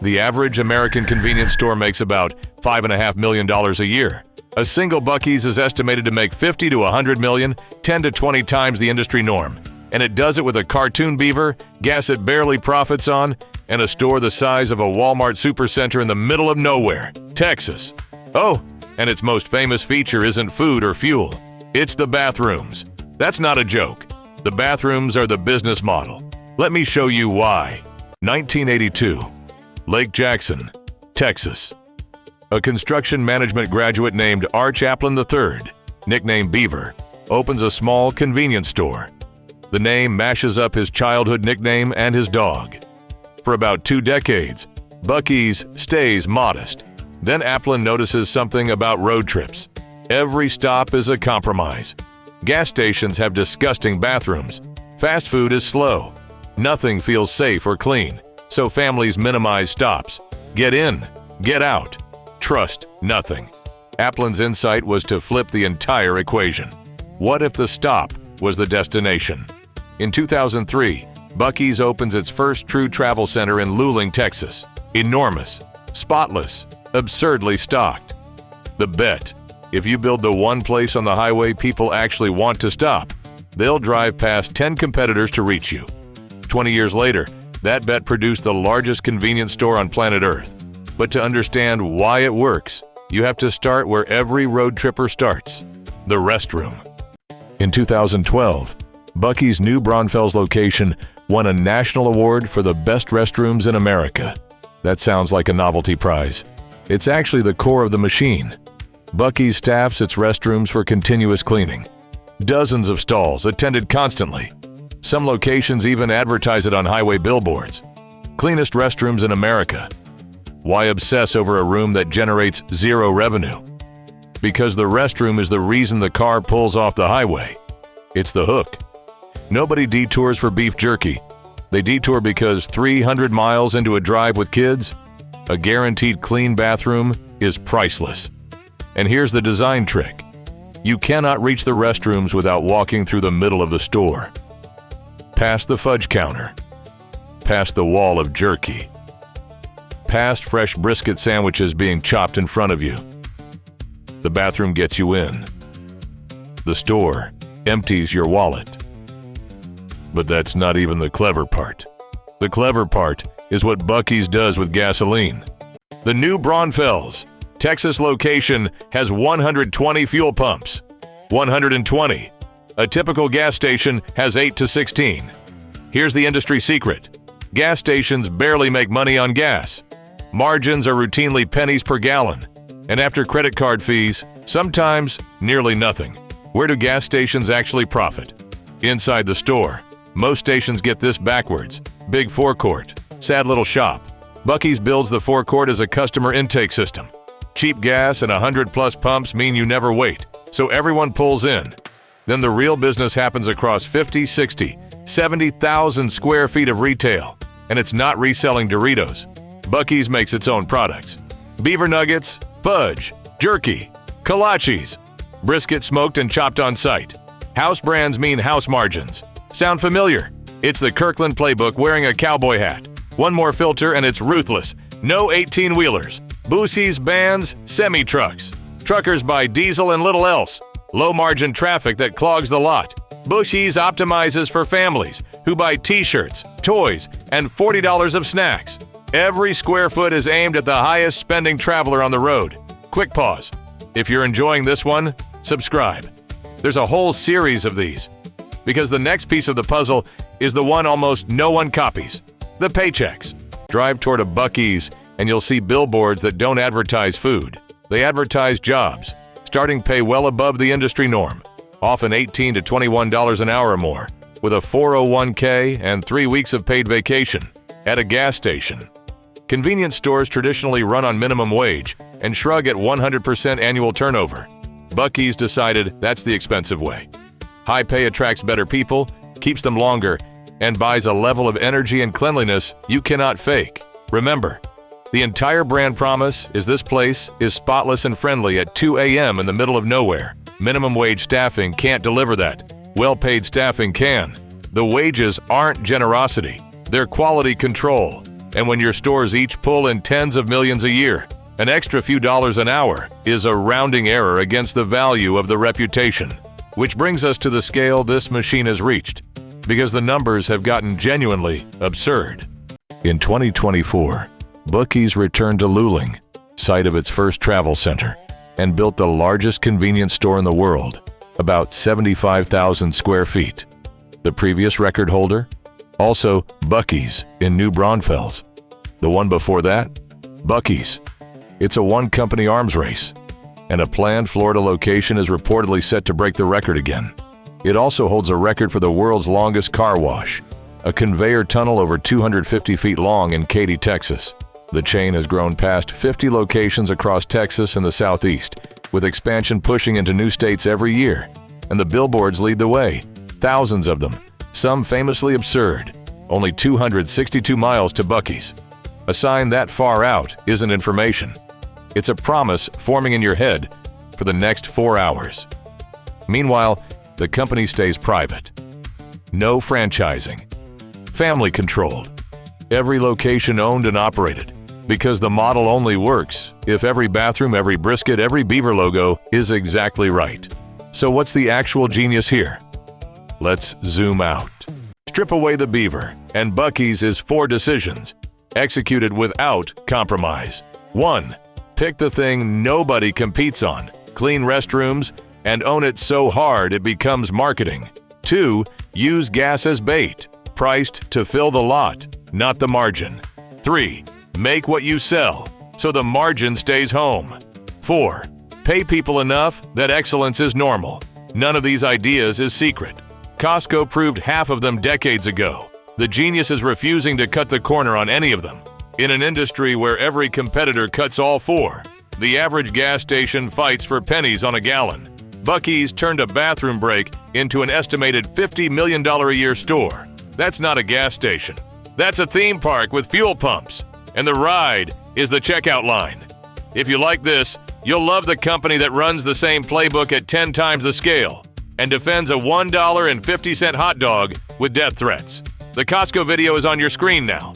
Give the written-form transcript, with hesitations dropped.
The average American convenience store makes about $5.5 million a year. A single Buc-ee's is estimated to make 50 to 100 million, 10 to 20 times the industry norm. And it does it with a cartoon beaver, gas it barely profits on, and a store the size of a Walmart supercenter in the middle of nowhere, Texas. Oh, and its most famous feature isn't food or fuel. It's the bathrooms. That's not a joke. The bathrooms are the business model. Let me show you why. 1982. Lake Jackson, Texas. A construction management graduate named Arch Applin III, nicknamed Beaver, opens a small convenience store. The name mashes up his childhood nickname and his dog. For about 2 decades, Buc-ee's stays modest. Then Applin notices something about road trips. Every stop is a compromise. Gas stations have disgusting bathrooms. Fast food is slow. Nothing feels safe or clean, so families minimize stops. Get in, get out. Trust nothing. Applin's insight was to flip the entire equation. What if the stop was the destination? In 2003, Buc-ee's opens its first true travel center in Luling, Texas. Enormous, spotless, absurdly stocked. The bet: if you build the one place on the highway people actually want to stop, they'll drive past 10 competitors to reach you. 20 years later, that bet produced the largest convenience store on planet Earth. But to understand why it works, you have to start where every road tripper starts: the restroom. In 2012, Buc-ee's new Braunfels location won a national award for the best restrooms in America. That sounds like a novelty prize. It's actually the core of the machine. Buc-ee staffs its restrooms for continuous cleaning. Dozens of stalls attended constantly. Some locations even advertise it on highway billboards. Cleanest restrooms in America. Why obsess over a room that generates zero revenue? Because the restroom is the reason the car pulls off the highway. It's the hook. Nobody detours for beef jerky. They detour because 300 miles into a drive with kids, a guaranteed clean bathroom is priceless. And here's the design trick. You cannot reach the restrooms without walking through the middle of the store. Past the fudge counter. Past the wall of jerky. Past fresh brisket sandwiches being chopped in front of you. The bathroom gets you in. The store empties your wallet. But that's not even the clever part. The clever part is what Buc-ee's does with gasoline. The new Braunfels, Texas location has 120 fuel pumps. 120. A typical gas station has 8 to 16. Here's the industry secret. Gas stations barely make money on gas. Margins are routinely pennies per gallon. And after credit card fees, sometimes nearly nothing. Where do gas stations actually profit? Inside the store. Most stations get this backwards. Big forecourt. Sad little shop. Buc-ee's builds the forecourt as a customer intake system. Cheap gas and 100+ pumps mean you never wait, so everyone pulls in. Then the real business happens across 50, 60, 70,000 square feet of retail, and it's not reselling Doritos. Buc-ee's makes its own products. Beaver nuggets, fudge, jerky, kolaches, brisket smoked and chopped on site. House brands mean house margins. Sound familiar? It's the Kirkland Playbook wearing a cowboy hat. One more filter and it's ruthless. No 18-wheelers. Buc-ee's bans semi-trucks. Truckers buy diesel and little else. Low-margin traffic that clogs the lot. Buc-ee's optimizes for families who buy t-shirts, toys, and $40 of snacks. Every square foot is aimed at the highest spending traveler on the road. Quick pause. If you're enjoying this one, subscribe. There's a whole series of these. Because the next piece of the puzzle is the one almost no one copies. The paychecks. Drive toward a Buc-ee's and you'll see billboards that don't advertise food. They advertise jobs. Starting pay well above the industry norm. Often $18 to $21 an hour or more. With a 401k and 3 weeks of paid vacation. At a gas station. Convenience stores traditionally run on minimum wage and shrug at 100% annual turnover. Buc-ee's decided that's the expensive way. High pay attracts better people, keeps them longer, and buys a level of energy and cleanliness you cannot fake. Remember, the entire brand promise is this place is spotless and friendly at 2 a.m. in the middle of nowhere. Minimum wage staffing can't deliver that. Well-paid staffing can. The wages aren't generosity, they're quality control. And when your stores each pull in tens of millions a year, an extra few dollars an hour is a rounding error against the value of the reputation. Which brings us to the scale this machine has reached, because the numbers have gotten genuinely absurd. In 2024, Buc-ee's returned to Luling, site of its first travel center, and built the largest convenience store in the world, about 75,000 square feet. The previous record holder? Also Buc-ee's in New Braunfels. The one before that? Buc-ee's. It's a one-company arms race, and a planned Florida location is reportedly set to break the record again. It also holds a record for the world's longest car wash, a conveyor tunnel over 250 feet long in Katy, Texas. The chain has grown past 50 locations across Texas and the Southeast, with expansion pushing into new states every year. And the billboards lead the way, thousands of them, some famously absurd. Only 262 miles to Buc-ee's. A sign that far out isn't information. It's a promise forming in your head for the next 4 hours. Meanwhile, the company stays private. No franchising. Family controlled. Every location owned and operated, because the model only works if every bathroom, every brisket, every Beaver logo is exactly right. So what's the actual genius here? Let's zoom out. Strip away the Beaver, and Buc-ee's is 4 decisions, executed without compromise. 1. Pick the thing nobody competes on, clean restrooms, and own it so hard it becomes marketing. 2. Use gas as bait, priced to fill the lot, not the margin. 3. Make what you sell, so the margin stays home. 4. Pay people enough that excellence is normal. None of these ideas is secret. Costco proved half of them decades ago. The genius is refusing to cut the corner on any of them. In an industry where every competitor cuts all 4, the average gas station fights for pennies on a gallon. Buc-ee's turned a bathroom break into an estimated $50 million a year store. That's not a gas station. That's a theme park with fuel pumps. And the ride is the checkout line. If you like this, you'll love the company that runs the same playbook at 10 times the scale and defends a $1.50 hot dog with death threats. The Costco video is on your screen now.